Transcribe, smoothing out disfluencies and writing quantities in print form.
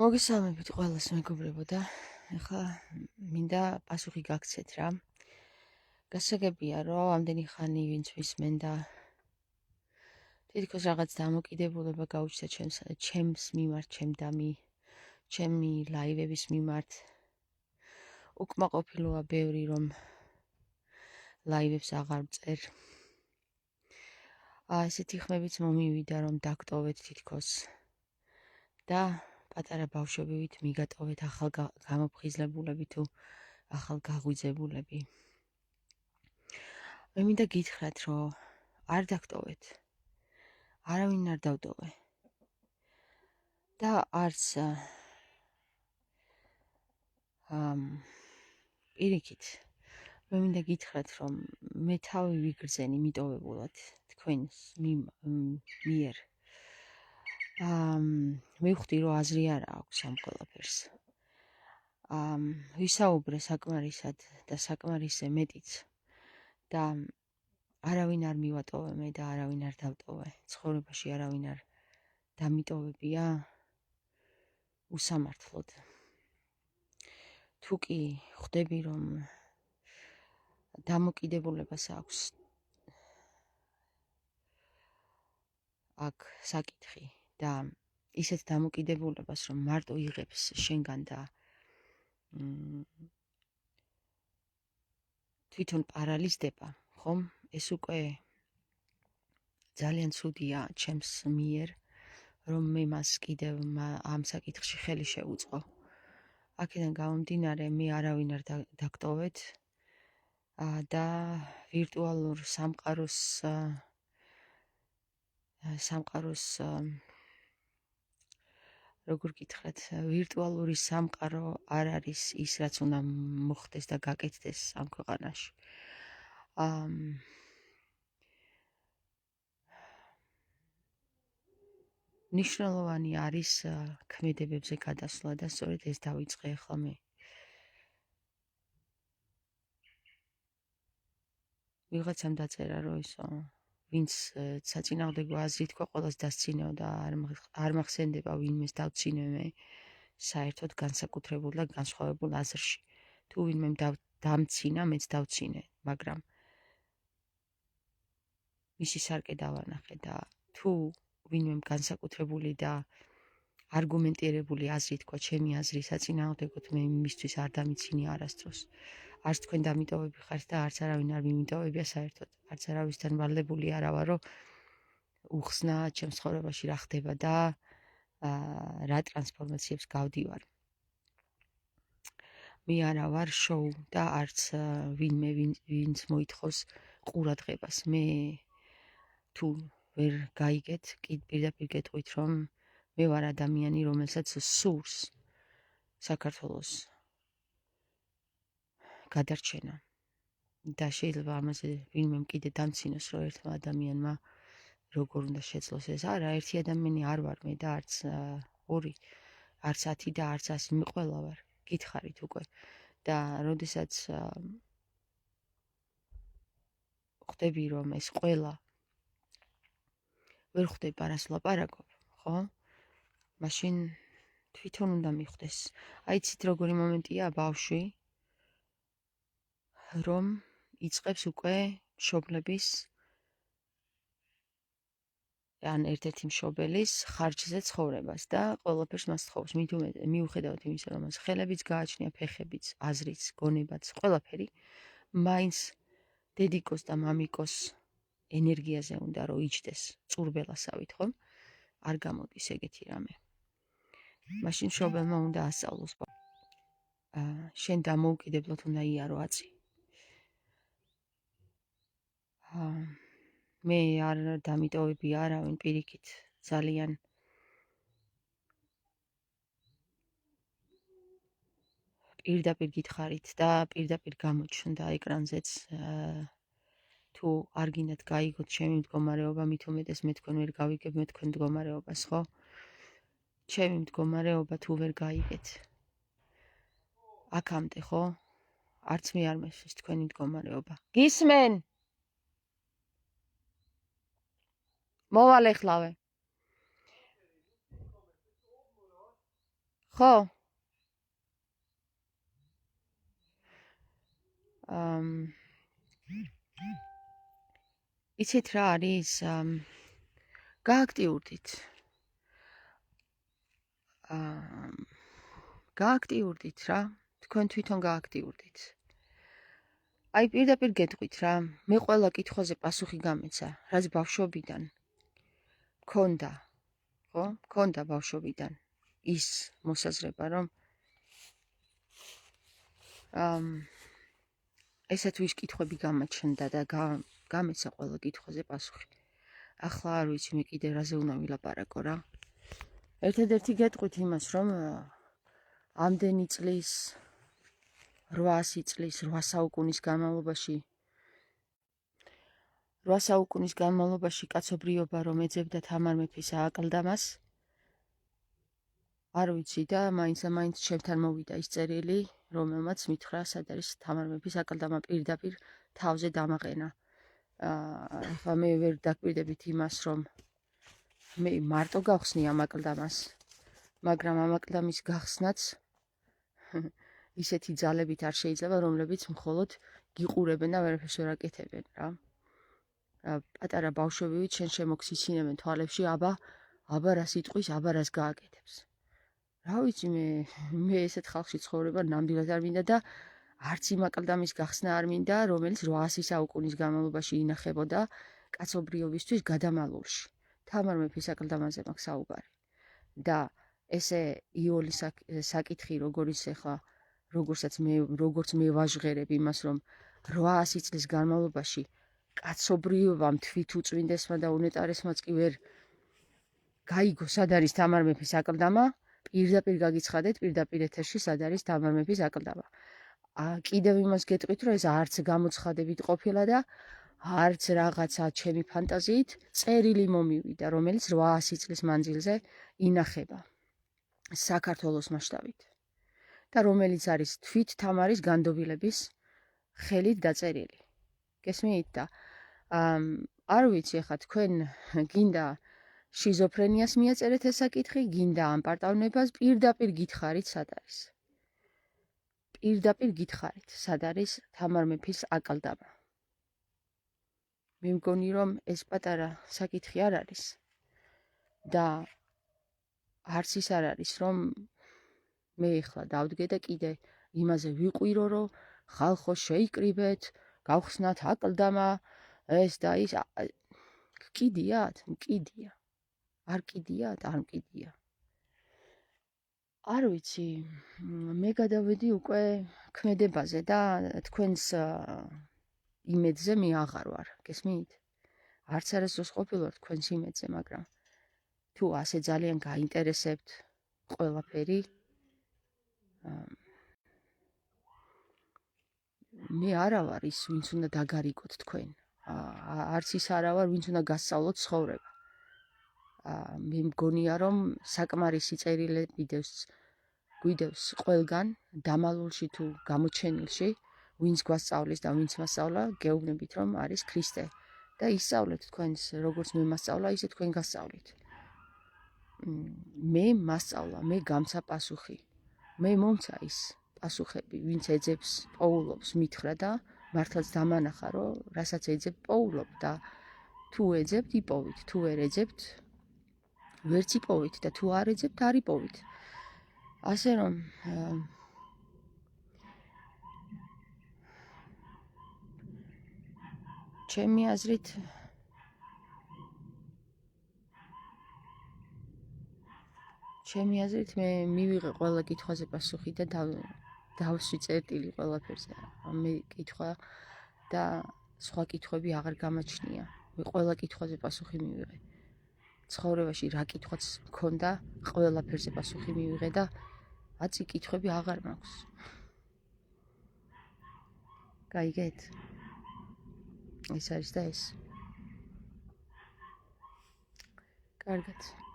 მოგესალმებით ყველას მეგობრებო და ეხლა მინდა პასუხი გაგცეთ რა. გასაგებია რომ ამდენი ხანი ვინც მისმენ და თითქოს რაღაც დამოკიდებულება გაუჩნდა ჩემს მიმართ, ჩემი ლაივების მიმართ. უკმაყოფილოა ბევრი რომ ლაივებს აღარ წერ. ესეთი ხმებიც მომივიდა რომ დაგტოვეთ თითქოს და პატარა ბავშვებივით მიგატოვეთ ახალ გამოფხიზლებულები თუ ახალ გაღვიძებულები. მე მინდა გითხრათ რომ არ დაგტოვეთ. არავინ არ დავტოვე. და არც პირიქით მე მინდა გითხრათ რომ მე თავი ვიგრძენი მიტოვებულად თქვენს მიერ. მივხვდი რომ აზრი არ აქვს ამ ყველაფერს. ვისაუბრე საკმარისად და საკმარისზე მეტიც და არავინ არ მივატოვე მე და არავინ არ დავტოვე. ცხოვრებაში არავინ არ დამიტოვებია უსამართლოდ. თუ კი ხვდები რომ დამოკიდებულებას აქვს აქ საკითხი და ისეთ დამოკიდებულებას რომ მარტო იღებს შენგან და თვითონ პარალიზდება, ხომ? ეს უკვე ძალიან ცუდია ჩემს მიერ, რომ მე მას კიდევ ამ საკითხში ხელი შევუწყო. აქედან გამომდინარე მე არავინ არ დაგტოვეთ და ვირტუალურ სამყაროს როგორ გითხრათ, ვირტუალური სამყარო არ არის ის, რაც უნდა მოხდეს და გაკეთდეს ამ ქვეყანაში. ნიშნულოვანი არის ქმედებებზე გადასვლა და სწორედ ეს დავიწყე ახლა მე. ვიღაცამ დაწერა რომ ისო ვინც საწინააღმდეგო აზრი თქვა ყველას დასცინეო და არ მახსენდება ვინმეს დავცინე მე საერთოდ განსაკუთრებულ და განსხვავებულ აზრში. თუ ვინმე დამცინა, მეც დავცინე, მაგრამ მისი სარკე დავანახე და თუ ვინმე განსაკუთრებული და არგუმენტირებული აზრი თქვა ჩემი აზრი საწინააღმდეგოდ მე იმისთვის არ დამიცინე არასდროს. არც თქვენ დამიტოვები ხართ და არც არავინ არ მიმიტოვებია საერთოდ. არც არავისთან ვალდებული არა ვარ რომ უხსნა ჩემს ცხოვრებაში რა ხდება და რა ტრანსფორმაციებს გავდივარ. მე არა ვარ შოუ და არც ვინმე ვინც მოითხოვს ყურადღებას. მე თუ ვერ გაიგეთ, პირდაპირ გეტყვით რომ მე ვარ ადამიანი, რომელსაც სურს საქართველოს გადარჩენა. და შეიძლება ამაზე ვინმე კიდე დამცინოს რომ ერთმა ადამიანმა როგორ უნდა შეძლოს ეს. არა, ერთი ადამიანი არ ვარ მე და არც ორი, არც 10 და არც 100 მე ყველა ვარ. გითხარით უკვე. და როდესაც ხვდები რომ ეს ყველა ვერ ხვდებ არას ვლაპარაკობ, ხო? მაშინ თვითონ უნდა მიხვდეს. აიცით როგორი მომენტია ბავშვი რომ იწყებს უკვე მშობლების ან ერთ-ერთი მშობელის ხარჯზე ცხოვრებას და ყველაფერს მას თხოვს. მიუხედავად იმისა, რომ მას ხელებიც გააჩნია, ფეხებიც, აზრიც, გონებაც, ყველაფერი, მაინც დედიკოს და მამიკოს ენერგიაზე უნდა რომ იჯდეს წურბელასავით, ხომ? არ გამოდის ეგეთი რამე. მაშინ მშობელმა უნდა ასწავლოს. შენ დამოუკიდებლად უნდა იარო აწი. მე არ დამიტოვები არავინ პირიქით ძალიან პირდაპირ გითხარით და პირდაპირ გამოჩნდა ეკრანზეც თუ არ გინდათ გაიგოთ ჩემი მდგომარეობა, მით უმეტეს მე თქვენ ვერ გავიგებ მე თქვენ მდგომარეობას, ხო? ჩემი მდგომარეობა თუ ვერ გაიგეთ აქამდე, ხო? არც მე არ მესმის თქვენი მდგომარეობა. გისმენ? მოვალ ეხლავე. ხო? იცით რა არის? გააქტიურდით. გააქტიურდით რა. თქვენ თვითონ გააქტიურდით. აი პირდაპირ გეტყვით რა, მე ყველა კითხვაზე პასუხი გამეცა, რაც ბავშვობიდან მქონდა, ხო? მქონდა ბავშვობიდან ის მოსაზრება, რომ ესა თუ ის კითხვები გამაჩნდა და გამეცა ყველა კითხვაზე პასუხი. ახლა არ ვიცი მე კიდე რაზე უნდა ვილაპარაკო რა. ერთადერთი გეტყვით იმას, რომ ამდენი წლის 800 წლის 8 საუკუნის განმავლობაში კაცობრიობა რომ ეძებდა თამარ მეფის ააკლდამას არ ვიცი და მაინც ჩემთან მოვიდა ის წერილი, რომელმაც მითხრა სად არის თამარ მეფის აკლდამა პირდაპირ თავზე დამაყენა. ახლა მე ვერ დაკვირდებით იმას, რომ მე მარტო გავხსნი ამ აკლდამას, მაგრამ ამ აკლდამის გახსნაც ისეთი ძალებით არ შეიძლება, რომლებიც მხოლოდ გიყურებენ და ვერაფერს ვერ აკეთებენ რა. პატარა ბავშვებივით შენ შემოგსიცინებენ თვალებში, აბა რას იტყვის, აბა რას გააკეთებს. რა ვიცი მე ესეთ ხალხში ცხოვრება ნამდვილად არ მინდა და არც იმ აკლდამის გახსნა არ მინდა, რომელიც 800 საუკუნის განმავლობაში ინახებოდა კაცობრიობისთვის გადამალულში. თამარ მეფის აკლდამაზე მაქვს საუბარი. და ესე იოლის საკითხი როგორც მე ვაჟღერებ იმას, რომ 800 წლის განმავლობაში კაცობრიობამ თვითუწმინდესმა და უნეტარესმაც კი ვერ გაიგო სად არის თამარ მეფის აკლდამა, პირდაპირ გაგიცხადეთ პირდაპირ ეთერში სად არის თამარ მეფის აკლდამა. კიდევ იმას გეტყვით, რომ ეს არც გამოცხადებით ყოფილა და არც რაღაცა ჩემი ფანტაზიით წერილი მომივიდა, რომელიც 800 წლის მანძილზე ინახება საქართველოს მასშტაბით და რომელიც არის თვით თამარის განდობილების ხელით დაწერილი. გესმით და არ ვიცი ახლა თქვენ გინდა შიზოფრენიას მიაწერეთ ეს საკითხი, გინდა ამ პარტავნებას პირდაპირ გითხარით სად არის. პირდაპირ გითხარით სად არის თამარ მეფის აკლდამა. მე მგონი რომ ეს პატარა საკითხი არ არის და არც ის არ არის რომ მე ახლა დავდგე და კიდე იმაზე ვიყვირო, რომ ხალხო შეიკრიბეთ, გავხსნათ აკლდამა, ეს და ის. მკიდიათ? მკიდია. არ მკიდიათ? არ მკიდია. არ ვიცი, მე გადავედი უკვე ქმედებაზე და თქვენს იმედზე მე აღარ ვარ, გესმით? არც არასდროს ყოფილვარ თქვენს იმედზე, მაგრამ თუ ასე ძალიან გაინტერესებთ ყველაფერი, მე არა ვარ ის, ვინც უნდა დაგარიგოთ თქვენ. არც ის არა ვარ, ვინც უნდა გასწავლოთ ცხოვრება. მე მგონია, რომ საკმარისი წერილები გვიდევს ყველგან, დამალულში თუ გამოჩენილში, ვინც გვასწავლის და ვინც მასწავლა, გეუბნებით, რომ არის ქრისტე. და ისწავლეთ თქვენს, როგორც მე მასწავლა, ისე თქვენ გასწავლით. მე მასწავლა, მე გამცა პასუხი. მე მომცა ის პასუხები, ვინც ეძებს, პოულობს, მითხრა და მართლაც დამანახა, რომ რასაც ეძებ, პოულობ და თუ ეძებთ, იპოვით, თუ ვერ ეძებთ, ვერც იპოვით და თუ არ ეძებთ, არ იპოვით. ასე რომ ჩემი აზრით მე მივიღე ყველა კითხვაზე პასუხი და დავსვი წერტილი ყველაფერზე. მე კითხვა და სხვა კითხვები აღარ გამაჩნია. მე ყველა კითხვაზე პასუხი მივიღე. ცხოვრებაში რა კითხვაც მქონდა, ყველაფერზე პასუხი მივიღე და აცი კითხვები აღარ მაქვს. გაიგეთ? ეს არის და ეს. კარგად.